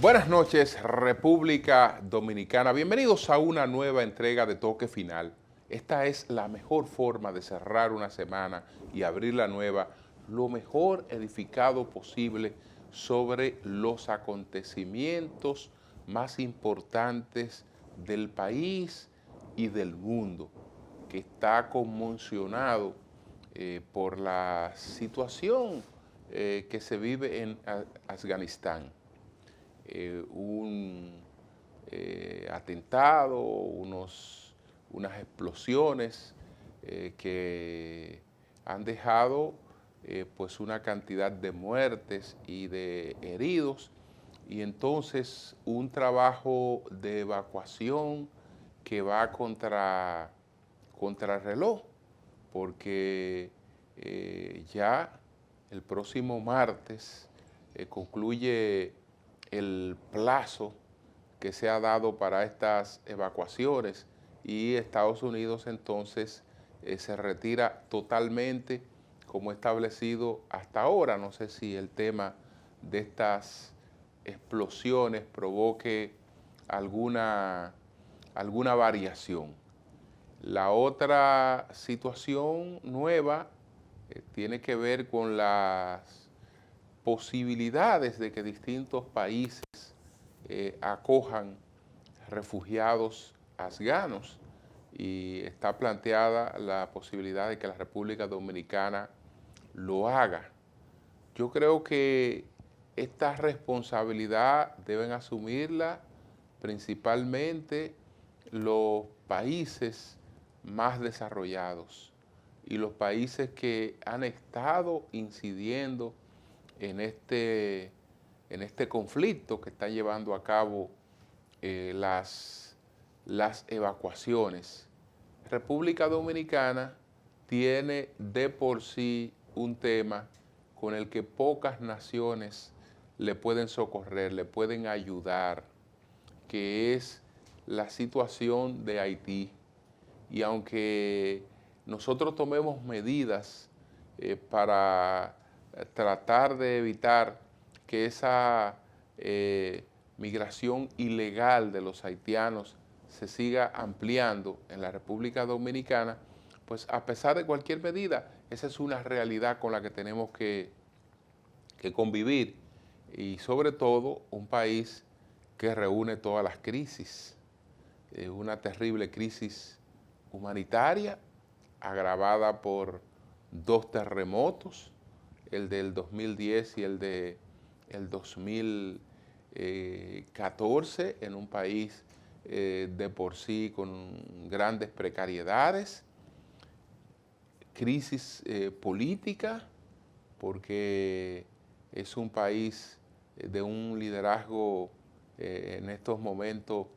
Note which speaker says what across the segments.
Speaker 1: Buenas noches, República Dominicana. Bienvenidos a una nueva entrega de Toque Final. Esta es la mejor forma de cerrar una semana y abrir la nueva, lo mejor edificado posible sobre los acontecimientos más importantes del país y del mundo, que está conmocionado por la situación que se vive en Afganistán. Un atentado, unas explosiones que han dejado pues una cantidad de muertes y de heridos, y entonces un trabajo de evacuación que va contra el reloj, porque ya el próximo martes concluye el plazo que se ha dado para estas evacuaciones y Estados Unidos entonces se retira totalmente como establecido hasta ahora. No sé si el tema de estas explosiones provoque alguna variación. La otra situación nueva tiene que ver con las posibilidades de que distintos países acojan refugiados afganos, y está planteada la posibilidad de que la República Dominicana lo haga. Yo creo que esta responsabilidad deben asumirla principalmente los países más desarrollados y los países que han estado incidiendo en este conflicto que están llevando a cabo las evacuaciones. República Dominicana tiene de por sí un tema con el que pocas naciones le pueden socorrer, le pueden ayudar, que es la situación de Haití. Y aunque nosotros tomemos medidas para tratar de evitar que esa migración ilegal de los haitianos se siga ampliando en la República Dominicana, pues a pesar de cualquier medida, esa es una realidad con la que tenemos que convivir, y sobre todo un país que reúne todas las crisis, una terrible crisis humanitaria agravada por dos terremotos, el del 2010 y el del 2014, en un país de por sí con grandes precariedades, crisis política, porque es un país de un liderazgo en estos momentos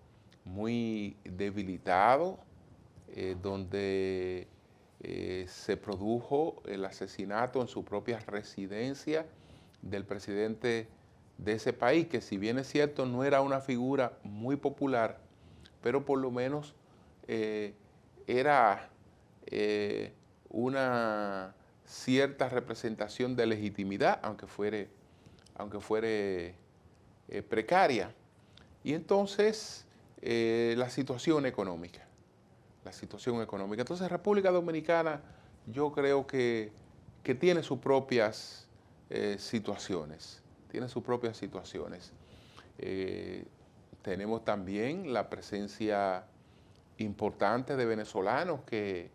Speaker 1: muy debilitado, donde se produjo el asesinato en su propia residencia del presidente de ese país, que si bien es cierto no era una figura muy popular, pero por lo menos era una cierta representación de legitimidad, aunque fuere precaria. Y entonces la situación económica. Entonces República Dominicana yo creo que tiene sus propias situaciones, tenemos también la presencia importante de venezolanos que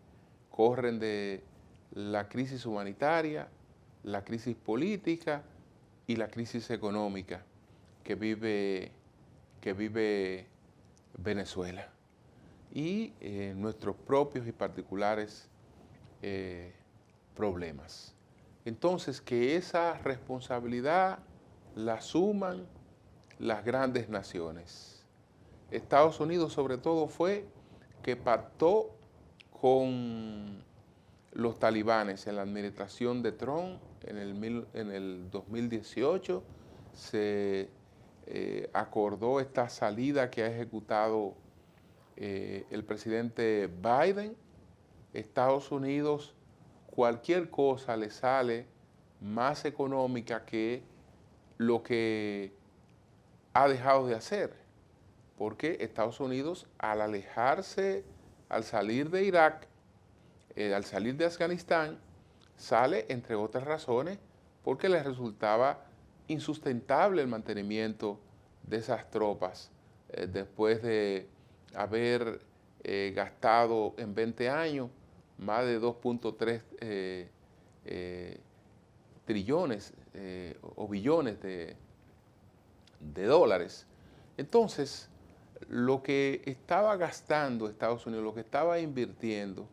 Speaker 1: corren de la crisis humanitaria, la crisis política y la crisis económica que vive Venezuela, y nuestros propios y particulares problemas. Entonces, que esa responsabilidad la asuman las grandes naciones. Estados Unidos sobre todo fue que pactó con los talibanes en la administración de Trump en el 2018. Se acordó esta salida que ha ejecutado el presidente Biden. Estados Unidos, cualquier cosa le sale más económica que lo que ha dejado de hacer, porque Estados Unidos, al alejarse, al salir de Irak, al salir de Afganistán, sale, entre otras razones, porque les resultaba insustentable el mantenimiento de esas tropas después de haber gastado en 20 años más de 2.3 trillones o billones de dólares. Entonces, lo que estaba gastando Estados Unidos, lo que estaba invirtiendo,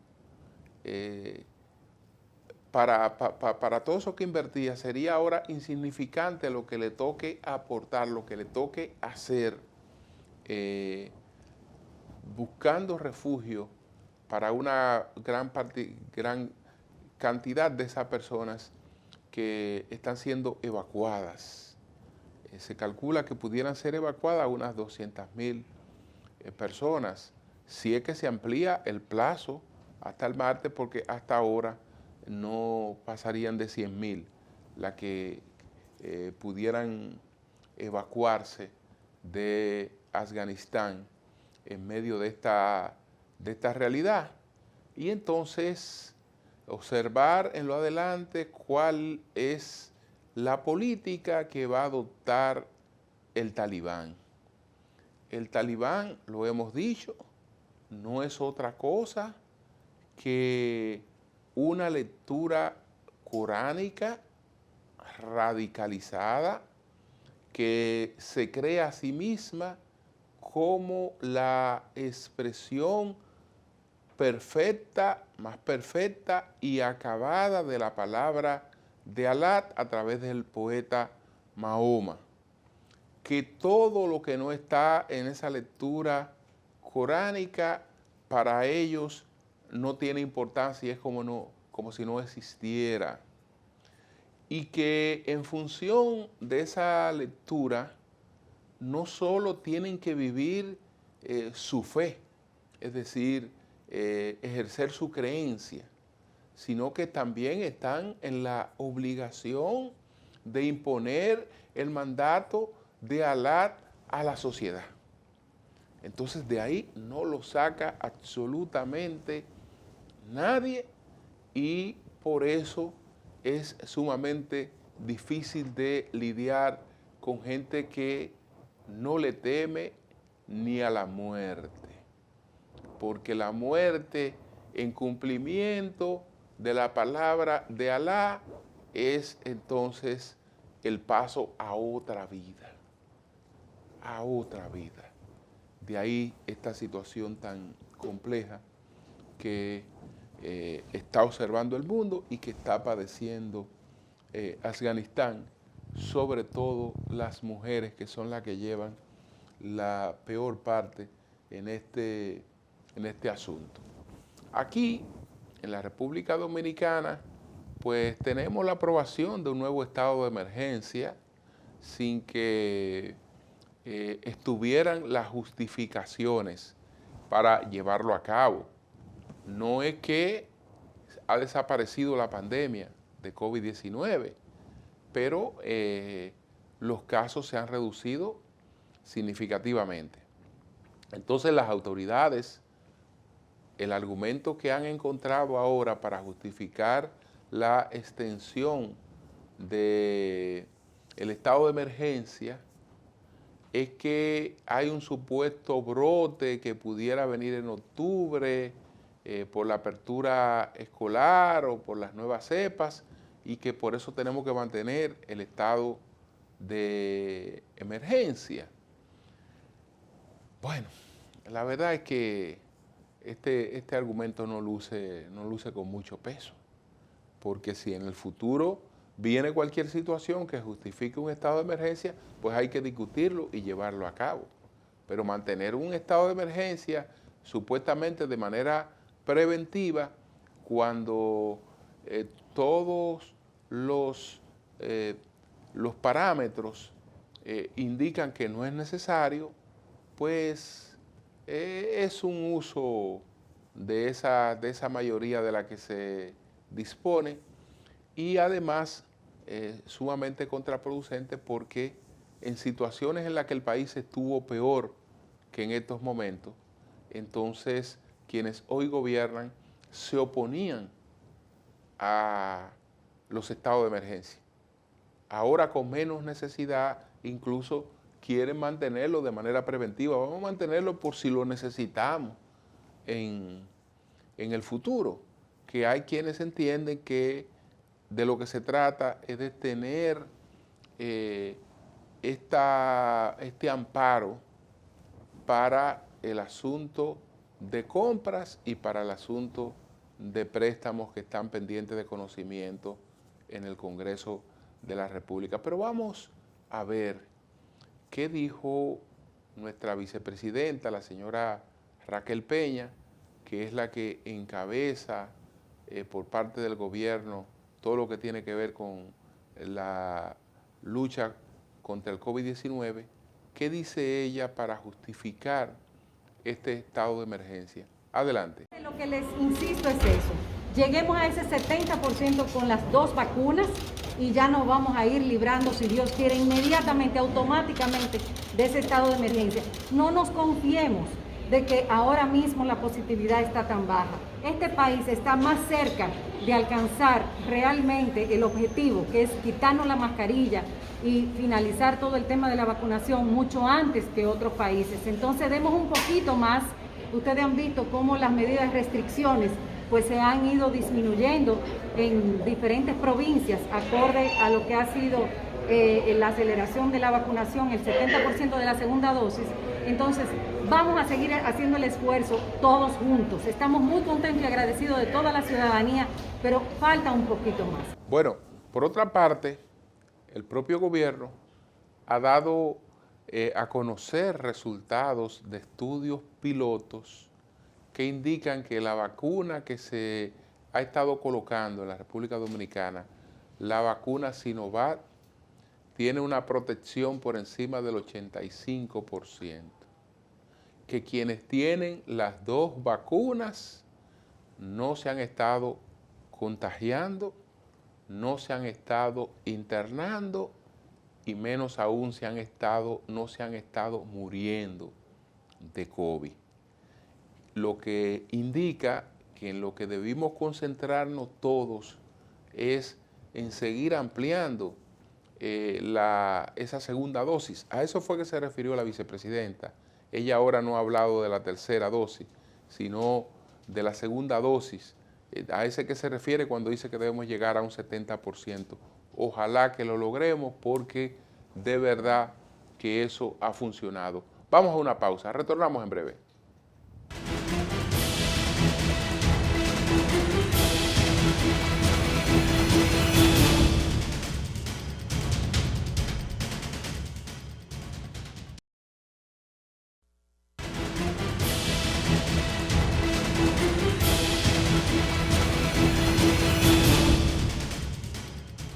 Speaker 1: para todo eso que invertía, sería ahora insignificante lo que le toque aportar, lo que le toque hacer, buscando refugio para una gran cantidad de esas personas que están siendo evacuadas. Se calcula que pudieran ser evacuadas unas 200.000 personas, si es que se amplía el plazo hasta el martes, porque hasta ahora no pasarían de 100.000 las que pudieran evacuarse de Afganistán en medio de esta realidad. Y entonces observar en lo adelante cuál es la política que va a adoptar el talibán. El talibán, lo hemos dicho, no es otra cosa que una lectura coránica radicalizada que se cree a sí misma como la expresión perfecta, más perfecta y acabada de la palabra de Alá a través del poeta Mahoma. Que todo lo que no está en esa lectura coránica para ellos no tiene importancia y es como si no existiera. Y que en función de esa lectura no solo tienen que vivir su fe, es decir, ejercer su creencia, sino que también están en la obligación de imponer el mandato de Alá a la sociedad. Entonces de ahí no lo saca absolutamente nadie y por eso es sumamente difícil de lidiar con gente que no le teme ni a la muerte. Porque la muerte en cumplimiento de la palabra de Alá es entonces el paso a otra vida. A otra vida. De ahí esta situación tan compleja que está observando el mundo y que está padeciendo Afganistán, sobre todo las mujeres que son las que llevan la peor parte en este asunto. Aquí, en la República Dominicana, pues tenemos la aprobación de un nuevo estado de emergencia sin que estuvieran las justificaciones para llevarlo a cabo. No es que ha desaparecido la pandemia de COVID-19, pero los casos se han reducido significativamente. Entonces las autoridades, el argumento que han encontrado ahora para justificar la extensión del estado de emergencia es que hay un supuesto brote que pudiera venir en octubre por la apertura escolar o por las nuevas cepas y que por eso tenemos que mantener el estado de emergencia. Bueno, la verdad es que este argumento no luce con mucho peso, porque si en el futuro viene cualquier situación que justifique un estado de emergencia, pues hay que discutirlo y llevarlo a cabo. Pero mantener un estado de emergencia supuestamente de manera preventiva, cuando todos los parámetros indican que no es necesario, pues es un uso de esa mayoría de la que se dispone y además sumamente contraproducente porque en situaciones en las que el país estuvo peor que en estos momentos, entonces quienes hoy gobiernan se oponían a los estados de emergencia. Ahora con menos necesidad, incluso quieren mantenerlo de manera preventiva. Vamos a mantenerlo por si lo necesitamos en el futuro, que hay quienes entienden que de lo que se trata es de tener este amparo para el asunto de compras y para el asunto de préstamos que están pendientes de conocimiento en el Congreso de la República. Pero vamos a ver qué dijo nuestra vicepresidenta, la señora Raquel Peña, que es la que encabeza por parte del gobierno todo lo que tiene que ver con la lucha contra el COVID-19. ¿Qué dice ella para justificar este estado de emergencia? Adelante.
Speaker 2: Lo que les insisto es eso. Lleguemos a ese 70% con las 2 vacunas y ya nos vamos a ir librando, si Dios quiere, inmediatamente, automáticamente de ese estado de emergencia. No nos confiemos de que ahora mismo la positividad está tan baja. Este país está más cerca de alcanzar realmente el objetivo, que es quitarnos la mascarilla y finalizar todo el tema de la vacunación mucho antes que otros países. Entonces demos un poquito más. Ustedes han visto cómo las medidas de restricciones pues se han ido disminuyendo en diferentes provincias acorde a lo que ha sido la aceleración de la vacunación, el 70% de la segunda dosis. Entonces vamos a seguir haciendo el esfuerzo todos juntos. Estamos muy contentos y agradecidos de toda la ciudadanía, pero falta un poquito más.
Speaker 1: Bueno, por otra parte, el propio gobierno ha dado a conocer resultados de estudios pilotos que indican que la vacuna que se ha estado colocando en la República Dominicana, la vacuna Sinovac, tiene una protección por encima del 85%. Que quienes tienen las 2 vacunas no se han estado contagiando, no se han estado internando y menos aún no se han estado muriendo de COVID. Lo que indica que en lo que debimos concentrarnos todos es en seguir ampliando esa segunda dosis. A eso fue que se refirió la vicepresidenta. Ella ahora no ha hablado de la tercera dosis, sino de la segunda dosis. A ese que se refiere cuando dice que debemos llegar a un 70%. Ojalá que lo logremos porque de verdad que eso ha funcionado. Vamos a una pausa, retornamos en breve.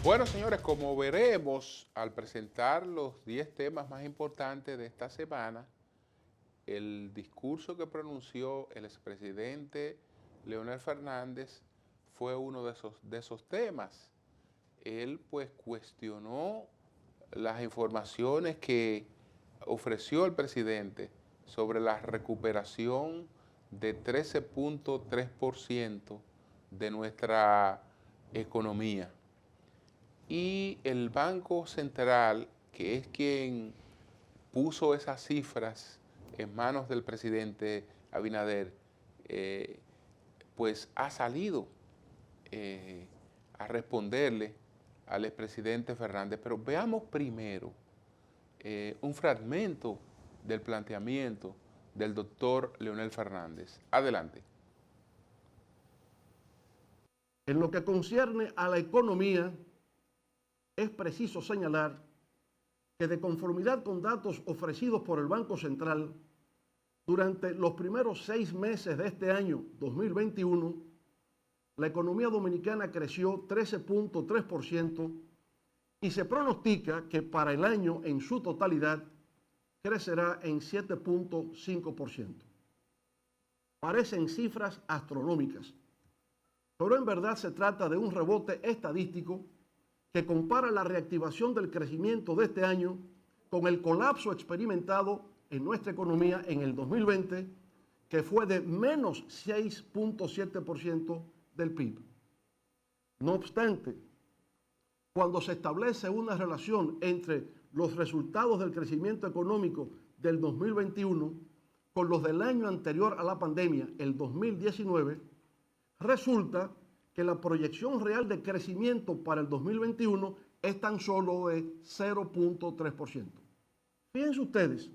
Speaker 1: Bueno, señores, como veremos al presentar los 10 temas más importantes de esta semana, el discurso que pronunció el expresidente Leonel Fernández fue uno de esos temas. Él pues cuestionó las informaciones que ofreció el presidente sobre la recuperación de 13.3% de nuestra economía. Y el Banco Central, que es quien puso esas cifras en manos del presidente Abinader, pues ha salido a responderle al expresidente Fernández. Pero veamos primero un fragmento del planteamiento del doctor Leonel Fernández. Adelante.
Speaker 3: En lo que concierne a la economía, es preciso señalar que de conformidad con datos ofrecidos por el Banco Central, durante los primeros 6 meses de este año 2021, la economía dominicana creció 13.3% y se pronostica que para el año en su totalidad crecerá en 7.5%. Parecen cifras astronómicas, pero en verdad se trata de un rebote estadístico que compara la reactivación del crecimiento de este año con el colapso experimentado en nuestra economía en el 2020, que fue de menos 6.7% del PIB. No obstante, cuando se establece una relación entre los resultados del crecimiento económico del 2021 con los del año anterior a la pandemia, el 2019, resulta que la proyección real de crecimiento para el 2021 es tan solo de 0.3%. Fíjense ustedes,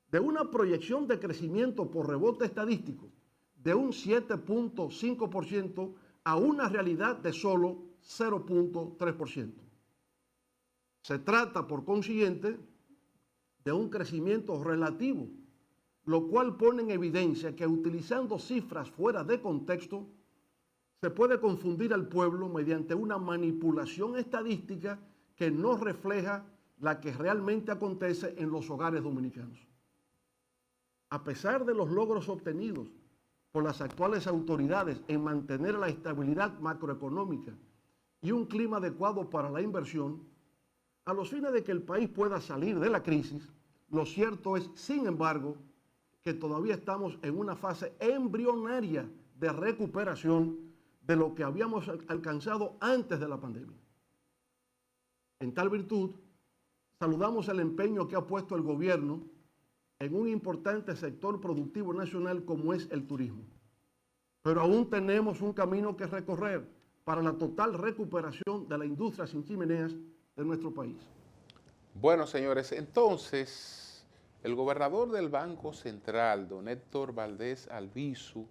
Speaker 3: de una proyección de crecimiento por rebote estadístico de un 7.5% a una realidad de solo 0.3%. Se trata, por consiguiente, de un crecimiento relativo, lo cual pone en evidencia que utilizando cifras fuera de contexto, se puede confundir al pueblo mediante una manipulación estadística que no refleja la que realmente acontece en los hogares dominicanos. A pesar de los logros obtenidos por las actuales autoridades en mantener la estabilidad macroeconómica y un clima adecuado para la inversión, a los fines de que el país pueda salir de la crisis, lo cierto es, sin embargo, que todavía estamos en una fase embrionaria de recuperación de lo que habíamos alcanzado antes de la pandemia. En tal virtud, saludamos el empeño que ha puesto el gobierno en un importante sector productivo nacional como es el turismo. Pero aún tenemos un camino que recorrer para la total recuperación de la industria sin chimeneas de nuestro país.
Speaker 1: Bueno, señores, entonces, el gobernador del Banco Central, don Héctor Valdés Albizu,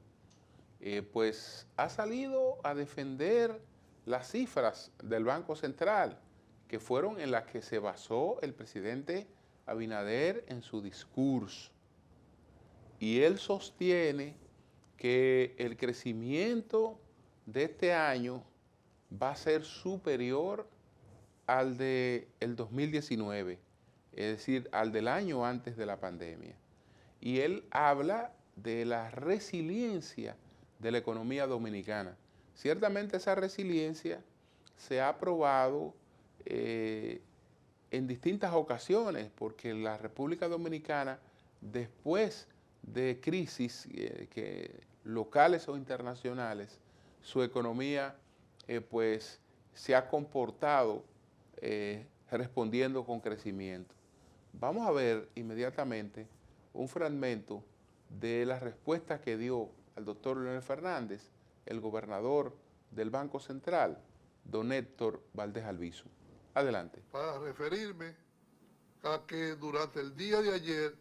Speaker 1: pues ha salido a defender las cifras del Banco Central, que fueron en las que se basó el presidente Abinader en su discurso. Y él sostiene que el crecimiento de este año va a ser superior al del 2019, es decir, al del año antes de la pandemia. Y él habla de la resiliencia de la economía dominicana. Ciertamente esa resiliencia se ha probado en distintas ocasiones, porque la República Dominicana, después de crisis locales o internacionales, su economía pues se ha comportado respondiendo con crecimiento. Vamos a ver inmediatamente un fragmento de la respuesta que dio al doctor Leonel Fernández, el gobernador del Banco Central, don Héctor Valdés Albizu. Adelante.
Speaker 4: Para referirme a que durante el día de ayer,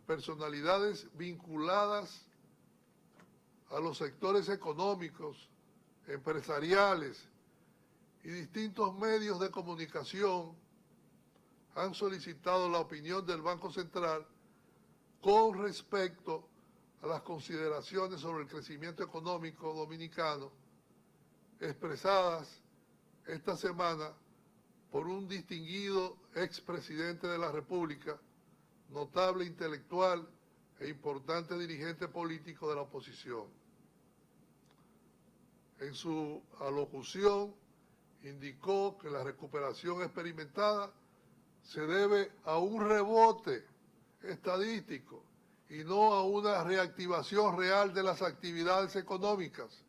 Speaker 4: personalidades vinculadas a los sectores económicos, empresariales y distintos medios de comunicación han solicitado la opinión del Banco Central con respecto a las consideraciones sobre el crecimiento económico dominicano expresadas esta semana por un distinguido expresidente de la República, notable intelectual e importante dirigente político de la oposición. En su alocución indicó que la recuperación experimentada se debe a un rebote estadístico y no a una reactivación real de las actividades económicas.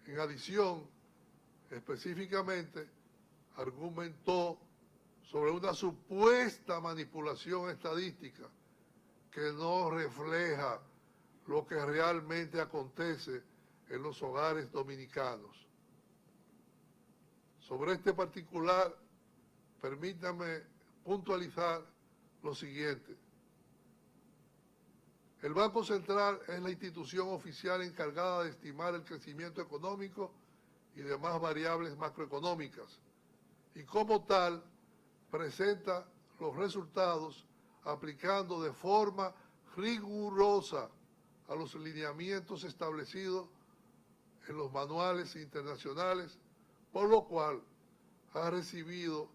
Speaker 4: En adición, específicamente, argumentó sobre una supuesta manipulación estadística que no refleja lo que realmente acontece en los hogares dominicanos. Sobre este particular, permítame puntualizar lo siguiente. El Banco Central es la institución oficial encargada de estimar el crecimiento económico y demás variables macroeconómicas, y como tal presenta los resultados aplicando de forma rigurosa a los lineamientos establecidos en los manuales internacionales, por lo cual ha recibido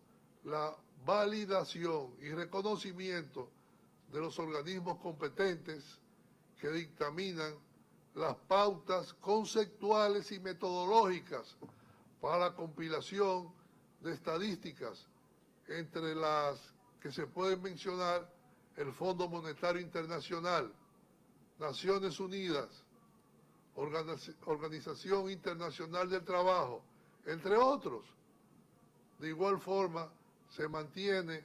Speaker 4: la validación y reconocimiento de los organismos competentes que dictaminan las pautas conceptuales y metodológicas para la compilación de estadísticas entre las que se pueden mencionar el Fondo Monetario Internacional, Naciones Unidas, Organización Internacional del Trabajo, entre otros. De igual forma, se mantiene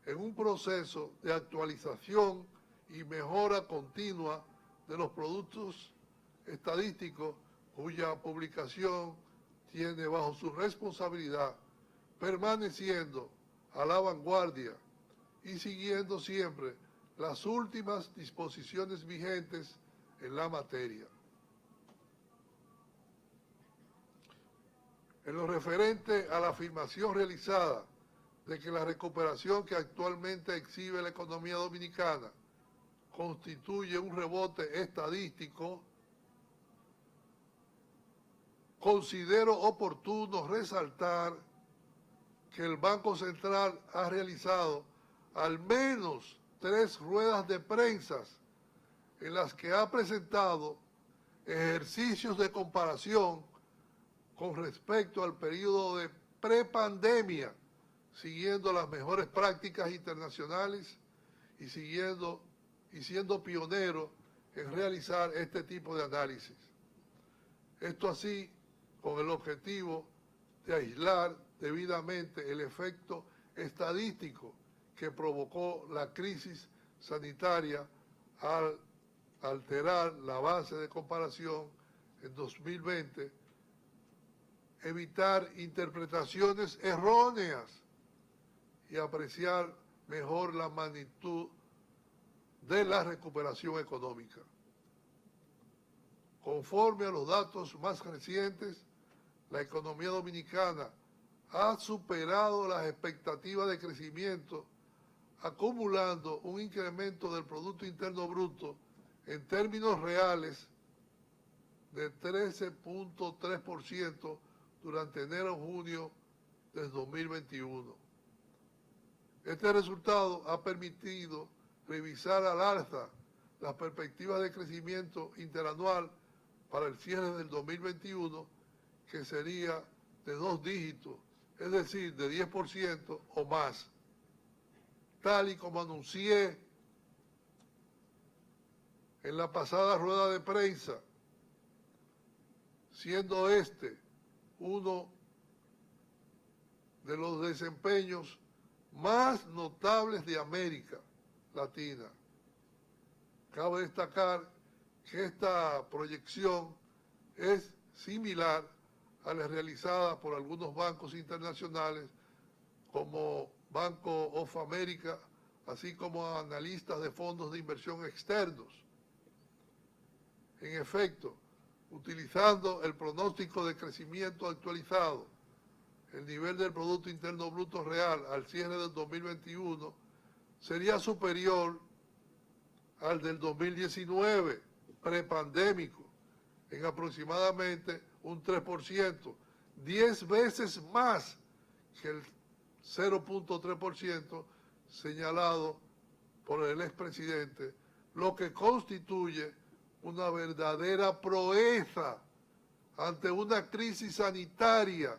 Speaker 4: en un proceso de actualización y mejora continua de los productos estadísticos cuya publicación tiene bajo su responsabilidad, permaneciendo a la vanguardia y siguiendo siempre las últimas disposiciones vigentes en la materia. En lo referente a la afirmación realizada de que la recuperación que actualmente exhibe la economía dominicana constituye un rebote estadístico, considero oportuno resaltar que el Banco Central ha realizado al menos 3 ruedas de prensa en las que ha presentado ejercicios de comparación con respecto al periodo de prepandemia, siguiendo las mejores prácticas internacionales y siendo pionero en realizar este tipo de análisis. Esto así con el objetivo de aislar debidamente el efecto estadístico que provocó la crisis sanitaria al alterar la base de comparación en 2020, evitar interpretaciones erróneas y apreciar mejor la magnitud de la recuperación económica. Conforme a los datos más recientes, la economía dominicana ha superado las expectativas de crecimiento, acumulando un incremento del Producto Interno Bruto en términos reales de 13.3% durante enero-junio del 2021. Este resultado ha permitido revisar al alza las perspectivas de crecimiento interanual para el cierre del 2021, que sería de 2 dígitos, es decir, de 10% o más, tal y como anuncié en la pasada rueda de prensa, siendo este uno de los desempeños más notables de América Latina. Cabe destacar que esta proyección es similar a la realizada por algunos bancos internacionales como Banco of America, así como analistas de fondos de inversión externos. En efecto, utilizando el pronóstico de crecimiento actualizado, el nivel del Producto Interno Bruto real al cierre del 2021 sería superior al del 2019, prepandémico, en aproximadamente un 3%, 10 veces más que el 0.3% señalado por el expresidente, lo que constituye una verdadera proeza ante una crisis sanitaria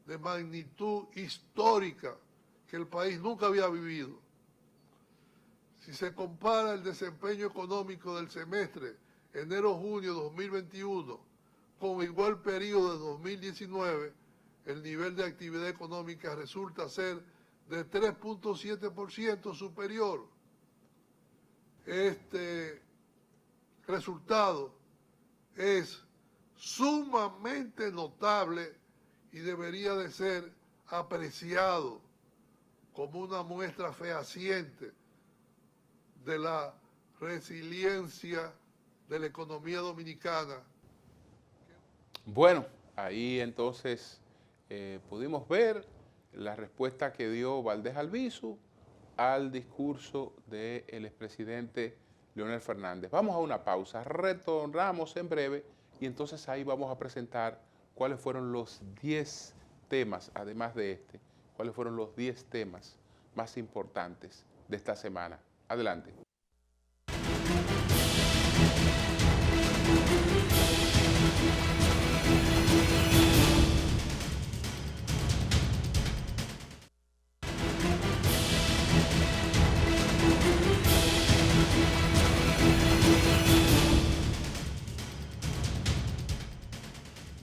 Speaker 4: de magnitud histórica que el país nunca había vivido. Si se compara el desempeño económico del semestre enero-junio 2021 con igual periodo de 2019, el nivel de actividad económica resulta ser de 3.7% superior. Este resultado es sumamente notable y debería de ser apreciado como una muestra fehaciente de la resiliencia de la economía dominicana.
Speaker 1: Bueno, ahí entonces pudimos ver la respuesta que dio Valdés Albizu al discurso del expresidente Leonel Fernández. Vamos a una pausa, retornamos en breve y entonces ahí vamos a presentar cuáles fueron los 10 temas, además de este, cuáles fueron los 10 temas más importantes de esta semana. Adelante.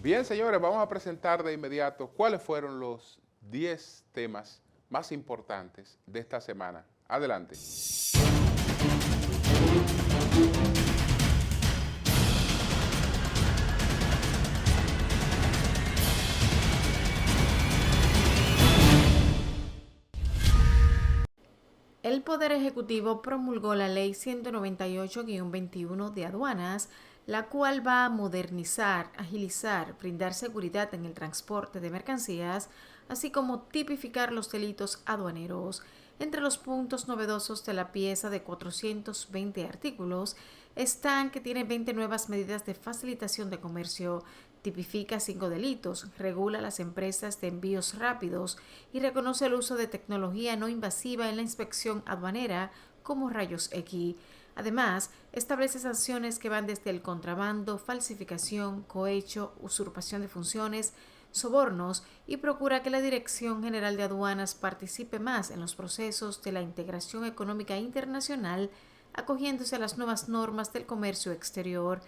Speaker 1: Bien, señores, vamos a presentar de inmediato cuáles fueron los 10 temas más importantes de esta semana. Adelante.
Speaker 5: El Poder Ejecutivo promulgó la Ley 198-21 de aduanas, la cual va a modernizar, agilizar, brindar seguridad en el transporte de mercancías, así como tipificar los delitos aduaneros. Entre los puntos novedosos de la pieza de 420 artículos están que tiene 20 nuevas medidas de facilitación de comercio, tipifica 5 delitos, regula las empresas de envíos rápidos y reconoce el uso de tecnología no invasiva en la inspección aduanera como rayos X. Además, establece sanciones que van desde el contrabando, falsificación, cohecho, usurpación de funciones, sobornos y procura que la Dirección General de Aduanas participe más en los procesos de la integración económica internacional, acogiéndose a las nuevas normas del comercio exterior.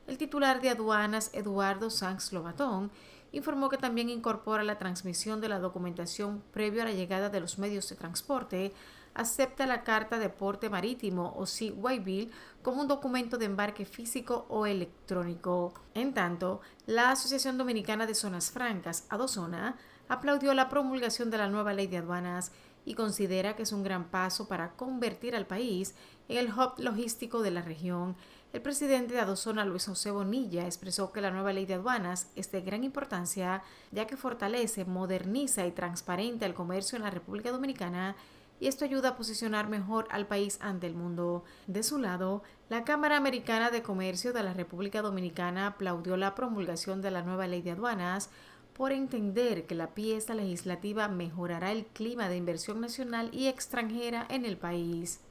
Speaker 5: El titular de Aduanas, Eduardo Sanz Lobatón, informó que también incorpora la transmisión de la documentación previo a la llegada de los medios de transporte, acepta la Carta de Porte Marítimo o CYBIL como un documento de embarque físico o electrónico. En tanto, la Asociación Dominicana de Zonas Francas, ADOZONA, aplaudió la promulgación de la nueva ley de aduanas y considera que es un gran paso para convertir al país en el hub logístico de la región. El presidente de ADOZONA, Luis José Bonilla, expresó que la nueva ley de aduanas es de gran importancia, ya que fortalece, moderniza y transparenta el comercio en la República Dominicana, y esto ayuda a posicionar mejor al país ante el mundo. De su lado, la Cámara Americana de Comercio de la República Dominicana aplaudió la promulgación de la nueva ley de aduanas por entender que la pieza legislativa mejorará el clima de inversión nacional y extranjera en el país.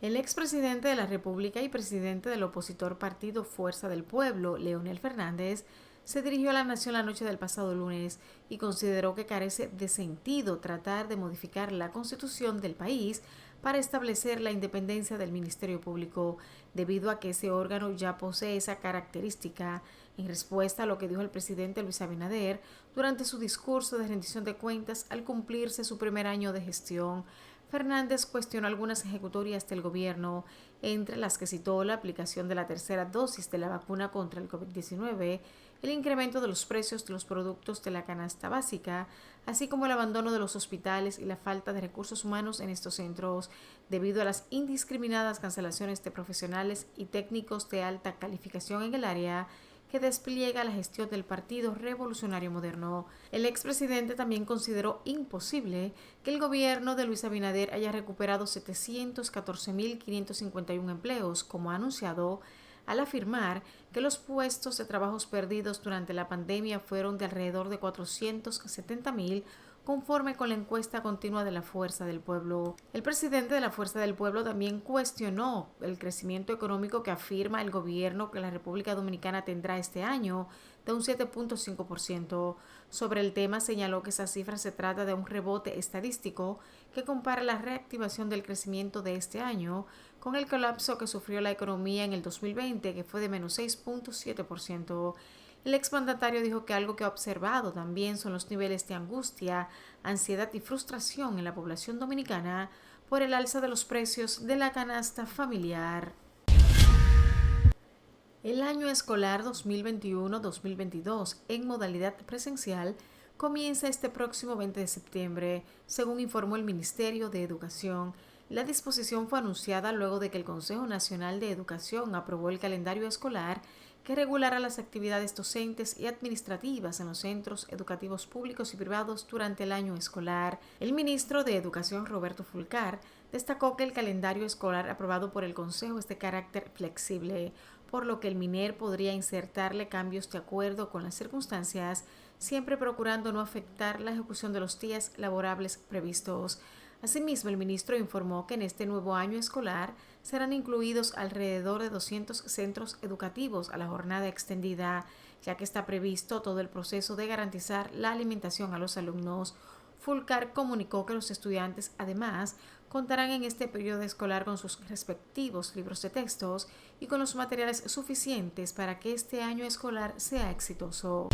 Speaker 5: El expresidente de la República y presidente del opositor partido Fuerza del Pueblo, Leonel Fernández, se dirigió a la nación la noche del pasado lunes y consideró que carece de sentido tratar de modificar la constitución del país para establecer la independencia del Ministerio Público, debido a que ese órgano ya posee esa característica. En respuesta a lo que dijo el presidente Luis Abinader durante su discurso de rendición de cuentas al cumplirse su primer año de gestión, Fernández cuestionó algunas ejecutorias del gobierno, entre las que citó la aplicación de la tercera dosis de la vacuna contra el COVID-19, el incremento de los precios de los productos de la canasta básica, así como el abandono de los hospitales y la falta de recursos humanos en estos centros, debido a las indiscriminadas cancelaciones de profesionales y técnicos de alta calificación en el área que despliega la gestión del Partido Revolucionario Moderno. El expresidente también consideró imposible que el gobierno de Luis Abinader haya recuperado 714.551 empleos, como ha anunciado, al afirmar que los puestos de trabajos perdidos durante la pandemia fueron de alrededor de 470.000, conforme con la encuesta continua de la Fuerza del Pueblo. El presidente de la Fuerza del Pueblo también cuestionó el crecimiento económico que afirma el gobierno que la República Dominicana tendrá este año, de un 7.5%. Sobre el tema señaló que esa cifra se trata de un rebote estadístico que compara la reactivación del crecimiento de este año con el colapso que sufrió la economía en el 2020, que fue de menos 6.7%. El exmandatario dijo que algo que ha observado también son los niveles de angustia, ansiedad y frustración en la población dominicana por el alza de los precios de la canasta familiar. El año escolar 2021-2022 en modalidad presencial comienza este próximo 20 de septiembre, según informó el Ministerio de Educación. La disposición fue anunciada luego de que el Consejo Nacional de Educación aprobó el calendario escolar que regulará las actividades docentes y administrativas en los centros educativos públicos y privados durante el año escolar. El ministro de Educación, Roberto Fulcar, destacó que el calendario escolar aprobado por el Consejo es de carácter flexible, por lo que el MINER podría insertarle cambios de acuerdo con las circunstancias, siempre procurando no afectar la ejecución de los días laborables previstos. Asimismo, el ministro informó que en este nuevo año escolar serán incluidos alrededor de 200 centros educativos a la jornada extendida, ya que está previsto todo el proceso de garantizar la alimentación a los alumnos. Fulcar comunicó que los estudiantes, además, contarán en este periodo escolar con sus respectivos libros de textos y con los materiales suficientes para que este año escolar sea exitoso.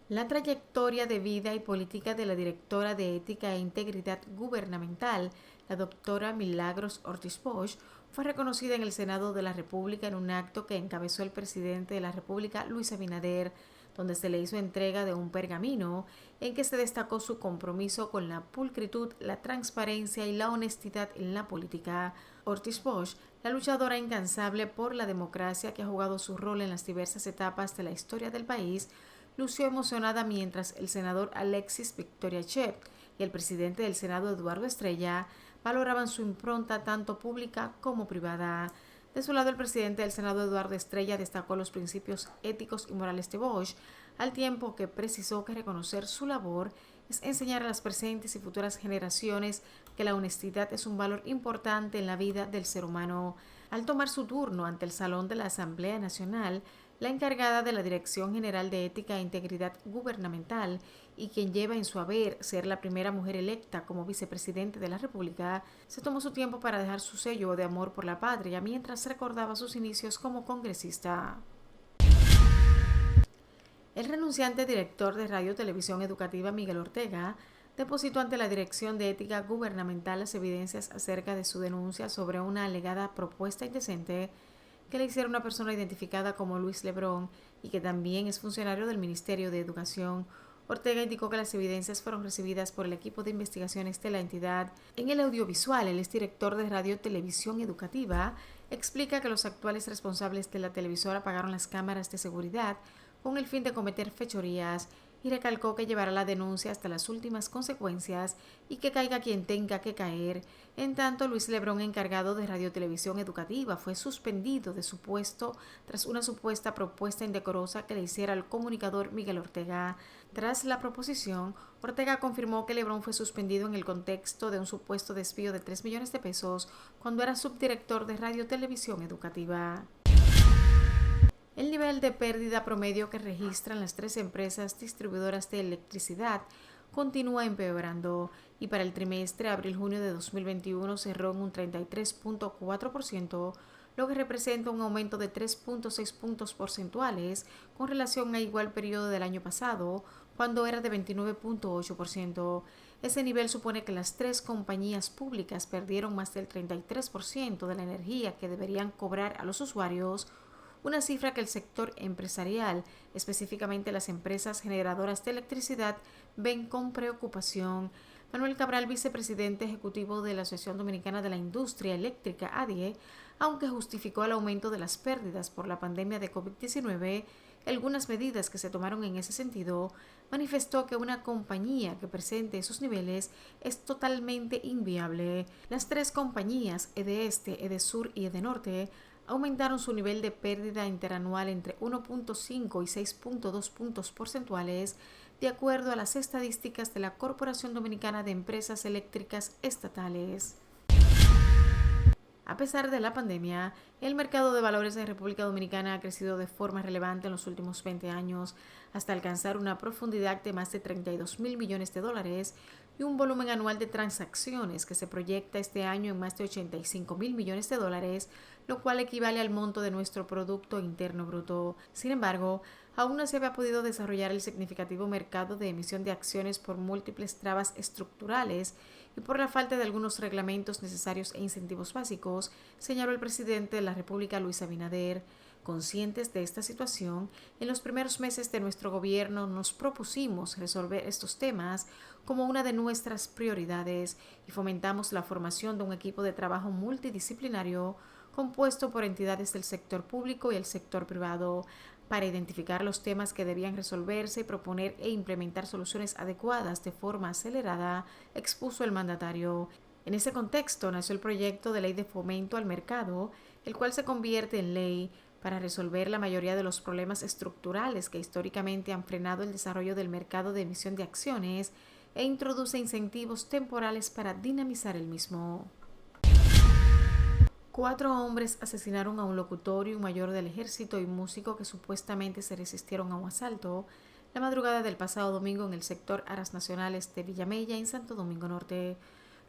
Speaker 5: La trayectoria de vida y política de la directora de Ética e Integridad Gubernamental, la doctora Milagros Ortiz Bosch, fue reconocida en el Senado de la República en un acto que encabezó el presidente de la República, Luis Abinader, donde se le hizo entrega de un pergamino en que se destacó su compromiso con la pulcritud, la transparencia y la honestidad en la política. Ortiz Bosch, la luchadora incansable por la democracia que ha jugado su rol en las diversas etapas de la historia del país, lució emocionada mientras el senador Alexis Victoria Chep y el presidente del Senado, Eduardo Estrella, valoraban su impronta tanto pública como privada. De su lado, el presidente del Senado, Eduardo Estrella, destacó los principios éticos y morales de Bosch, al tiempo que precisó que reconocer su labor es enseñar a las presentes y futuras generaciones que la honestidad es un valor importante en la vida del ser humano. Al tomar su turno ante el Salón de la Asamblea Nacional, la encargada de la Dirección General de Ética e Integridad Gubernamental y quien lleva en su haber ser la primera mujer electa como vicepresidente de la República, se tomó su tiempo para dejar su sello de amor por la patria mientras recordaba sus inicios como congresista. El renunciante director de Radio Televisión Educativa, Miguel Ortega, depositó ante la Dirección de Ética Gubernamental las evidencias acerca de su denuncia sobre una alegada propuesta indecente que le hiciera una persona identificada como Luis Lebrón y que también es funcionario del Ministerio de Educación. Ortega indicó que las evidencias fueron recibidas por el equipo de investigaciones de la entidad. En el audiovisual, el exdirector de Radio Televisión Educativa explica que los actuales responsables de la televisora apagaron las cámaras de seguridad con el fin de cometer fechorías y recalcó que llevará la denuncia hasta las últimas consecuencias y que caiga quien tenga que caer. En tanto, Luis Lebrón, encargado de Radio Televisión Educativa, fue suspendido de su puesto tras una supuesta propuesta indecorosa que le hiciera al comunicador Miguel Ortega. Tras la proposición, Ortega confirmó que Lebrón fue suspendido en el contexto de un supuesto desvío de 3 millones de pesos cuando era subdirector de Radio Televisión Educativa. El nivel de pérdida promedio que registran las 3 empresas distribuidoras de electricidad continúa empeorando y para el trimestre abril-junio de 2021 cerró en un 33.4%, lo que representa un aumento de 3.6 puntos porcentuales con relación a igual periodo del año pasado, cuando era de 29.8%. Ese nivel supone que las 3 compañías públicas perdieron más del 33% de la energía que deberían cobrar a los usuarios, una cifra que el sector empresarial, específicamente las empresas generadoras de electricidad, ven con preocupación. Manuel Cabral, vicepresidente ejecutivo de la Asociación Dominicana de la Industria Eléctrica, ADIE, aunque justificó el aumento de las pérdidas por la pandemia de COVID-19, algunas medidas que se tomaron en ese sentido, manifestó que una compañía que presente esos niveles es totalmente inviable. Las 3 compañías, EDESTE, EDESUR y EDENORTE, aumentaron su nivel de pérdida interanual entre 1.5 y 6.2 puntos porcentuales, de acuerdo a las estadísticas de la Corporación Dominicana de Empresas Eléctricas Estatales. A pesar de la pandemia, el mercado de valores en República Dominicana ha crecido de forma relevante en los últimos 20 años, hasta alcanzar una profundidad de más de 32.000 millones de dólares y un volumen anual de transacciones que se proyecta este año en más de 85.000 millones de dólares, lo cual equivale al monto de nuestro Producto Interno Bruto. Sin embargo, aún no se había podido desarrollar el significativo mercado de emisión de acciones por múltiples trabas estructurales y por la falta de algunos reglamentos necesarios e incentivos básicos, señaló el presidente de la República, Luis Abinader. Conscientes de esta situación, en los primeros meses de nuestro gobierno nos propusimos resolver estos temas como una de nuestras prioridades y fomentamos la formación de un equipo de trabajo multidisciplinario compuesto por entidades del sector público y el sector privado para identificar los temas que debían resolverse y proponer e implementar soluciones adecuadas de forma acelerada, expuso el mandatario. En ese contexto nació el proyecto de Ley de Fomento al Mercado, el cual se convierte en ley para resolver la mayoría de los problemas estructurales que históricamente han frenado el desarrollo del mercado de emisión de acciones e introduce incentivos temporales para dinamizar el mismo. 4 hombres asesinaron a un locutor y un mayor del ejército y músico que supuestamente se resistieron a un asalto la madrugada del pasado domingo en el sector Aras Nacionales de Villamella, en Santo Domingo Norte.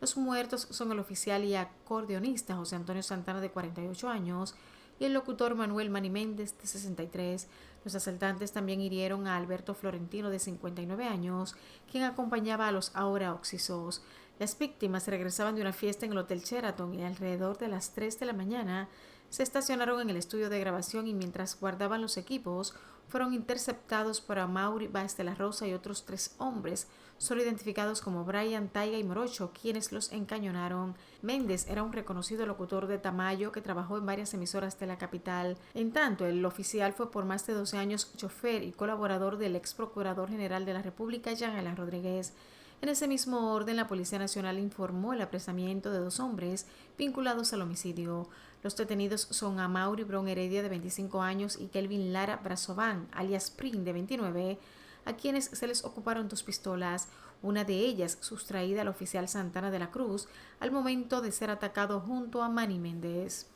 Speaker 5: Los muertos son el oficial y acordeonista José Antonio Santana, de 48 años, y el locutor Manuel Manny Méndez, de 63. Los asaltantes también hirieron a Alberto Florentino, de 59 años, quien acompañaba a los ahora occisos. Las víctimas regresaban de una fiesta en el Hotel Sheraton y alrededor de las 3 de la mañana se estacionaron en el estudio de grabación y mientras guardaban los equipos fueron interceptados por Amaury Báez de la Rosa y otros 3 hombres, solo identificados como Brian, Taiga y Morocho, quienes los encañonaron. Méndez era un reconocido locutor de Tamayo que trabajó en varias emisoras de la capital. En tanto, el oficial fue por más de 12 años chofer y colaborador del ex procurador general de la República, Jean Alain Rodríguez. En ese mismo orden, la Policía Nacional informó el apresamiento de 2 hombres vinculados al homicidio. Los detenidos son Amaury Bron Heredia, de 25 años, y Kelvin Lara Brazovan, alias Prin, de 29, a quienes se les ocuparon 2 pistolas, una de ellas sustraída al oficial Santana de la Cruz al momento de ser atacado junto a Manny Méndez.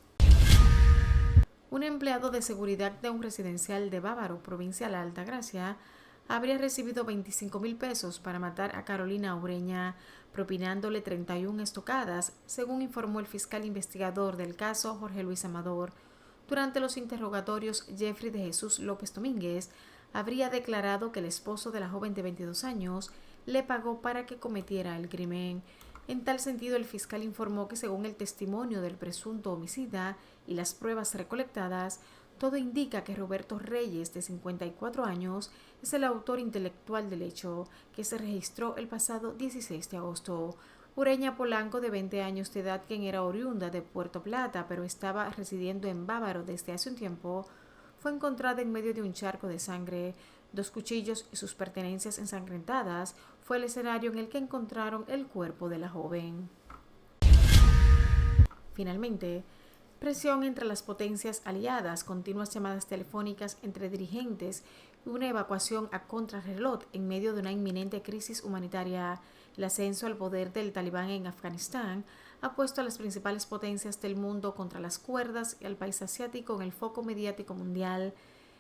Speaker 5: Un empleado de seguridad de un residencial de Bávaro, provincia de la Altagracia, habría recibido 25,000 pesos para matar a Carolina Ureña, propinándole 31 estocadas, según informó el fiscal investigador del caso, Jorge Luis Amador. Durante los interrogatorios, Jeffrey de Jesús López Domínguez habría declarado que el esposo de la joven de 22 años le pagó para que cometiera el crimen. En tal sentido, el fiscal informó que según el testimonio del presunto homicida y las pruebas recolectadas, todo indica que Roberto Reyes, de 54 años, es el autor intelectual del hecho, que se registró el pasado 16 de agosto. Ureña Polanco, de 20 años de edad, quien era oriunda de Puerto Plata, pero estaba residiendo en Bávaro desde hace un tiempo, fue encontrada en medio de un charco de sangre. 2 cuchillos y sus pertenencias ensangrentadas fue el escenario en el que encontraron el cuerpo de la joven. Finalmente, presión entre las potencias aliadas, continuas llamadas telefónicas entre dirigentes y una evacuación a contrarreloj en medio de una inminente crisis humanitaria. El ascenso al poder del Talibán en Afganistán ha puesto a las principales potencias del mundo contra las cuerdas y al país asiático en el foco mediático mundial.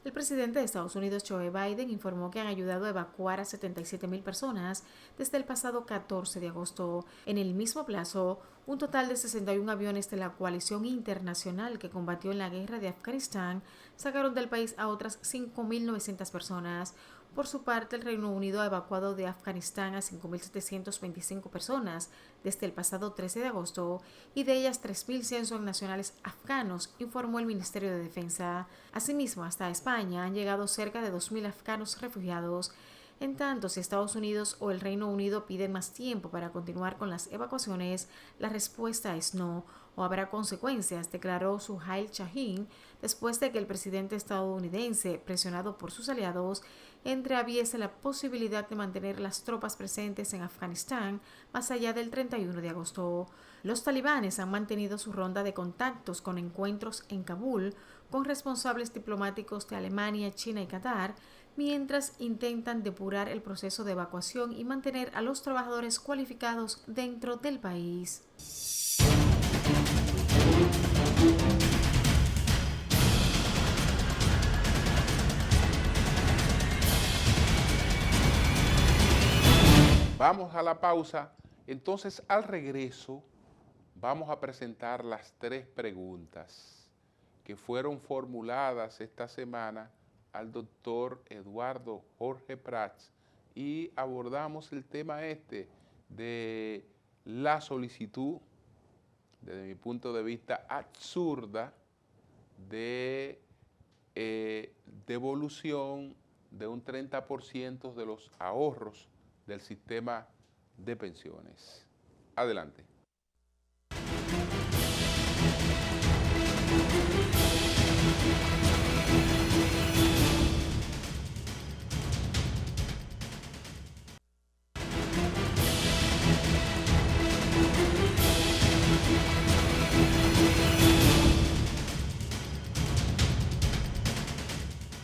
Speaker 5: El presidente de Estados Unidos, Joe Biden, informó que han ayudado a evacuar a 77,000 personas desde el pasado 14 de agosto. En el mismo plazo, un total de 61 aviones de la coalición internacional que combatió en la guerra de Afganistán sacaron del país a otras 5,900 personas. Por su parte, el Reino Unido ha evacuado de Afganistán a 5,725 personas desde el pasado 13 de agosto y de ellas 3,100 son nacionales afganos, informó el Ministerio de Defensa. Asimismo, hasta España han llegado cerca de 2,000 afganos refugiados. En tanto, si Estados Unidos o el Reino Unido piden más tiempo para continuar con las evacuaciones, la respuesta es no, o habrá consecuencias, declaró Suhail Shaheen, después de que el presidente estadounidense, presionado por sus aliados, entreabriese la posibilidad de mantener las tropas presentes en Afganistán más allá del 31 de agosto. Los talibanes han mantenido su ronda de contactos con encuentros en Kabul con responsables diplomáticos de Alemania, China y Qatar, mientras intentan depurar el proceso de evacuación y mantener a los trabajadores cualificados dentro del país.
Speaker 1: Vamos a la pausa. Entonces, al regreso, vamos a presentar las 3 preguntas que fueron formuladas esta semana al doctor Eduardo Jorge Prats y abordamos el tema de la solicitud, desde mi punto de vista absurda, de devolución de un 30% de los ahorros del sistema de pensiones. Adelante.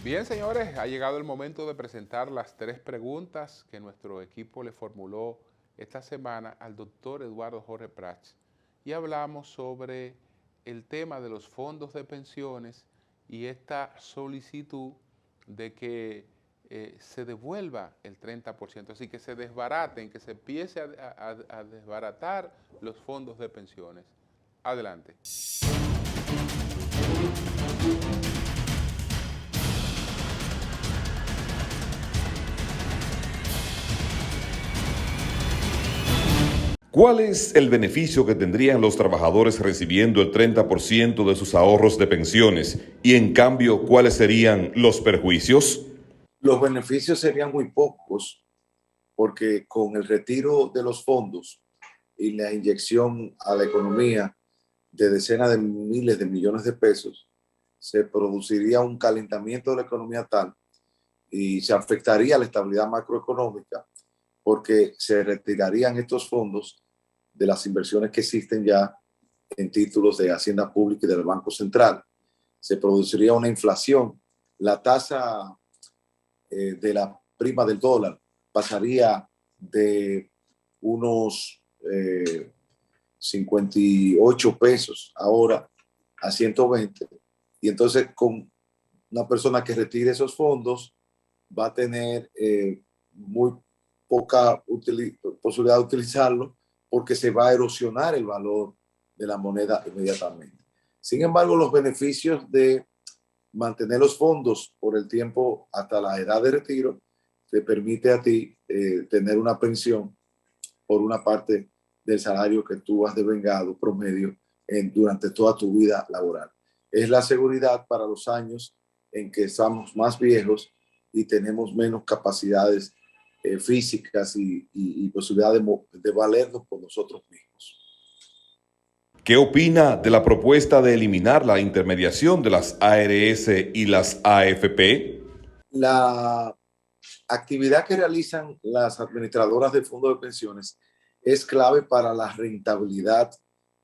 Speaker 1: Bien, señores, ha llegado el momento de presentar las 3 preguntas que nuestro equipo le formuló esta semana al doctor Eduardo Jorge Prats y hablamos sobre el tema de los fondos de pensiones y esta solicitud de que se devuelva el 30%, así que se desbaraten, que se empiece a desbaratar los fondos de pensiones. Adelante.
Speaker 6: ¿Cuál es el beneficio que tendrían los trabajadores recibiendo el 30% de sus ahorros de pensiones? Y en cambio, ¿cuáles serían los perjuicios?
Speaker 7: Los beneficios serían muy pocos, porque con el retiro de los fondos y la inyección a la economía de decenas de miles de millones de pesos, se produciría un calentamiento de la economía tal y se afectaría la estabilidad macroeconómica, porque se retirarían estos fondos de las inversiones que existen ya en títulos de Hacienda Pública y del Banco Central. Se produciría una inflación. La tasa de la prima del dólar pasaría de unos 58 pesos ahora a 120. Y entonces con una persona que retire esos fondos va a tener muy poca posibilidad de utilizarlo, porque se va a erosionar el valor de la moneda inmediatamente. Sin embargo, los beneficios de mantener los fondos por el tiempo hasta la edad de retiro te permite a ti tener una pensión por una parte del salario que tú has devengado promedio durante toda tu vida laboral. Es la seguridad para los años en que estamos más viejos y tenemos menos capacidades físicas y posibilidad de valernos por nosotros mismos.
Speaker 6: ¿Qué opina de la propuesta de eliminar la intermediación de las ARS y las AFP?
Speaker 7: La actividad que realizan las administradoras de fondos de pensiones es clave para la rentabilidad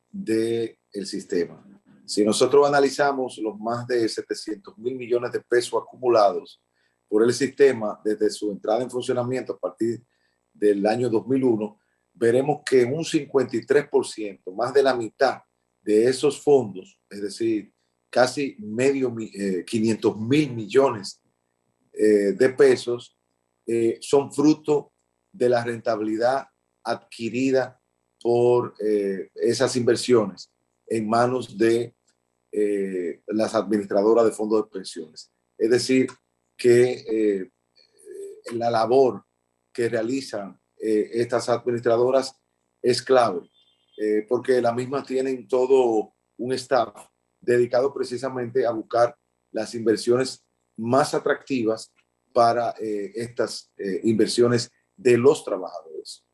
Speaker 7: del sistema. Si nosotros analizamos los más de 700 mil millones de pesos acumulados por el sistema desde su entrada en funcionamiento a partir del año 2001, veremos que un 53%, más de la mitad de esos fondos, es decir, casi 500 mil millones de pesos, son fruto de la rentabilidad adquirida por esas inversiones en manos de las administradoras de fondos de pensiones. Es decir, que la labor que realizan estas administradoras es clave, porque las mismas tienen todo un staff dedicado precisamente a buscar las inversiones más atractivas para estas inversiones de los trabajadores.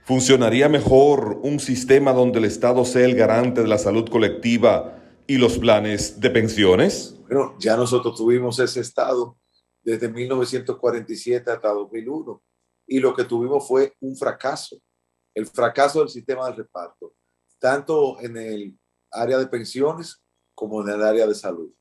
Speaker 6: ¿Funcionaría mejor un sistema donde el Estado sea el garante de la salud colectiva y los planes de pensiones?
Speaker 7: Bueno, ya nosotros tuvimos ese estado desde 1947 hasta 2001 y lo que tuvimos fue un fracaso, el fracaso del sistema de reparto, tanto en el área de pensiones como en el área de salud.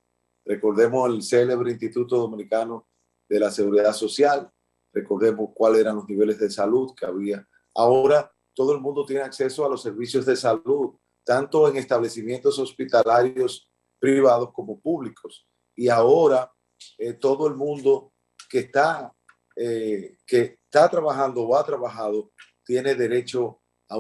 Speaker 7: Recordemos el célebre Instituto Dominicano de la Seguridad Social, recordemos cuáles eran los niveles de salud que había. Ahora todo el mundo tiene acceso a los servicios de salud, tanto en establecimientos hospitalarios privados como públicos. Y ahora todo el mundo que está trabajando o ha trabajado tiene derecho a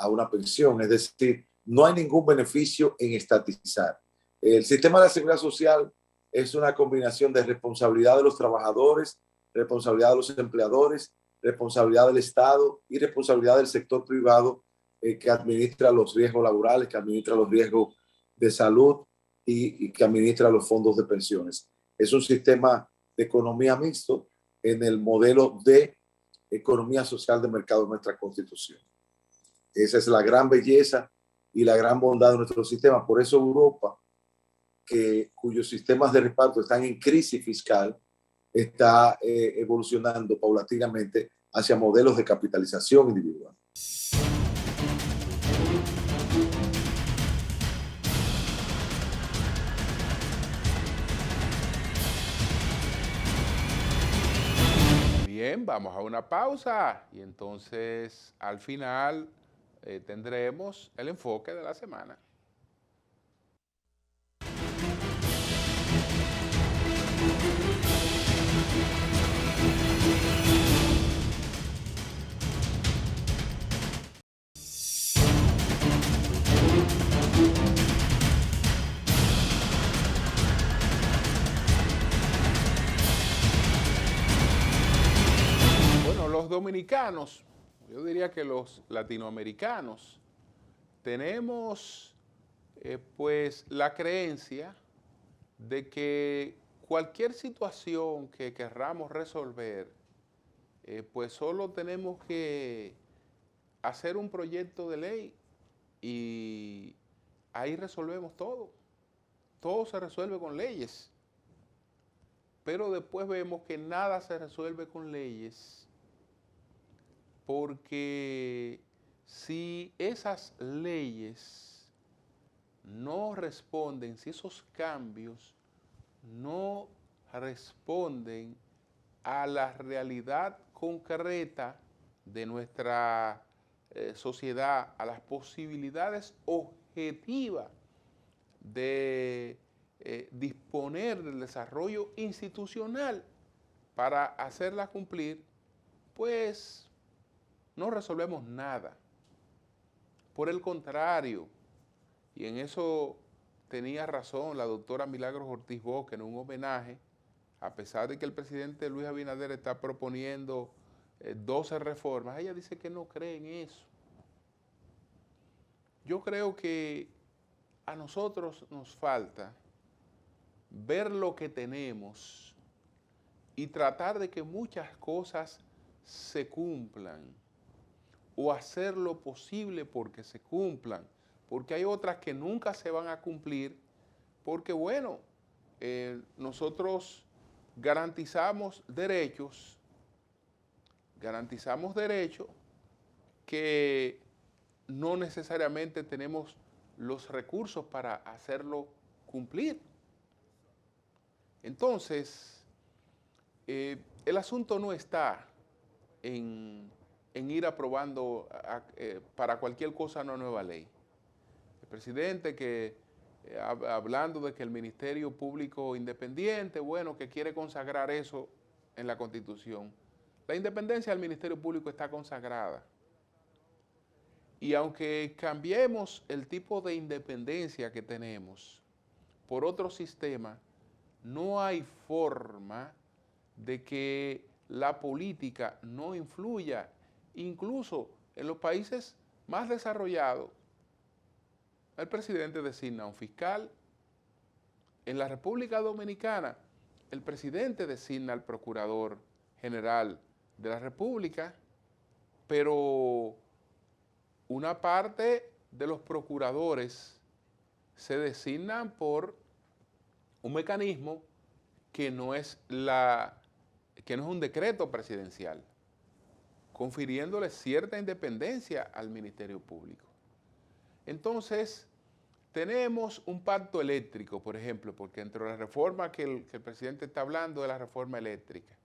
Speaker 7: una pensión. Es decir, no hay ningún beneficio en estatizar. El sistema de la seguridad social es una combinación de responsabilidad de los trabajadores, responsabilidad de los empleadores, responsabilidad del Estado y responsabilidad del sector privado que administra los riesgos laborales, que administra los riesgos de salud y que administra los fondos de pensiones. Es un sistema de economía mixto en el modelo de economía social de mercado de nuestra Constitución. Esa es la gran belleza y la gran bondad de nuestro sistema. Por eso Europa, cuyos sistemas de reparto están en crisis fiscal, está evolucionando paulatinamente hacia modelos de capitalización individual.
Speaker 1: Bien, vamos a una pausa y entonces al final tendremos el enfoque de la semana. los dominicanos, yo diría que los latinoamericanos, tenemos pues la creencia de que cualquier situación que querramos resolver, pues solo tenemos que hacer un proyecto de ley y ahí resolvemos todo. Todo se resuelve con leyes. Pero después vemos que nada se resuelve con leyes, porque si esas leyes no responden, si esos cambios no responden a la realidad concreta de nuestra sociedad, a las posibilidades objetivas de disponer del desarrollo institucional para hacerla cumplir, pues no resolvemos nada. Por el contrario, y en eso tenía razón la doctora Milagros Ortiz Bosch en un homenaje, a pesar de que el presidente Luis Abinader está proponiendo 12 reformas, ella dice que no cree en eso. Yo creo que a nosotros nos falta ver lo que tenemos y tratar de que muchas cosas se cumplan o hacer lo posible porque se cumplan, porque hay otras que nunca se van a cumplir porque, bueno, nosotros garantizamos derechos que no necesariamente tenemos los recursos para hacerlo cumplir. Entonces, el asunto no está en ir aprobando para cualquier cosa una nueva ley. El presidente que, hablando de que el Ministerio Público Independiente, bueno, que quiere consagrar eso en la Constitución. La independencia del Ministerio Público está consagrada. Y aunque cambiemos el tipo de independencia que tenemos por otro sistema, no hay forma de que la política no influya. Incluso en los países más desarrollados, el presidente designa un fiscal. En la República Dominicana, el presidente designa al procurador general de la República, pero una parte de los procuradores se designan por un mecanismo que no es un decreto presidencial, confiriéndole cierta independencia al Ministerio Público. Entonces, tenemos un pacto eléctrico, por ejemplo, porque entre la reforma que el presidente está hablando de la reforma eléctrica.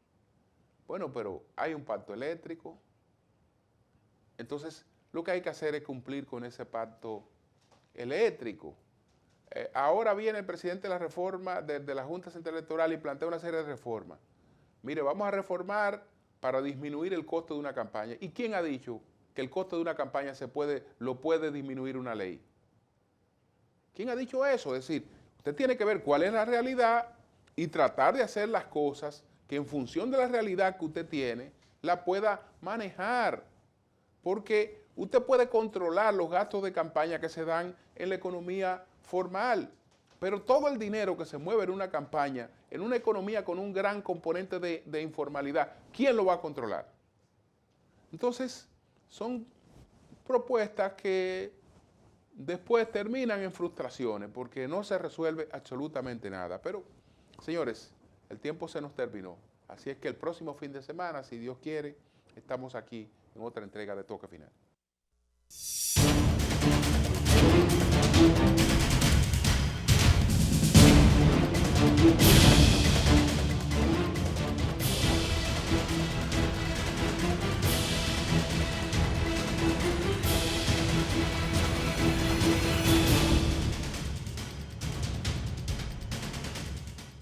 Speaker 1: Bueno, pero hay un pacto eléctrico. Entonces, lo que hay que hacer es cumplir con ese pacto eléctrico. Ahora viene el presidente de la reforma de la Junta Central Electoral y plantea una serie de reformas. Mire, vamos a reformar para disminuir el costo de una campaña. ¿Y quién ha dicho que el costo de una campaña lo puede disminuir una ley? ¿Quién ha dicho eso? Es decir, usted tiene que ver cuál es la realidad y tratar de hacer las cosas que en función de la realidad que usted tiene, la pueda manejar. Porque usted puede controlar los gastos de campaña que se dan en la economía formal, pero todo el dinero que se mueve en una campaña, en una economía con un gran componente de informalidad, ¿quién lo va a controlar? Entonces, son propuestas que después terminan en frustraciones porque no se resuelve absolutamente nada. Pero, señores, el tiempo se nos terminó. Así es que el próximo fin de semana, si Dios quiere, estamos aquí en otra entrega de Toque Final.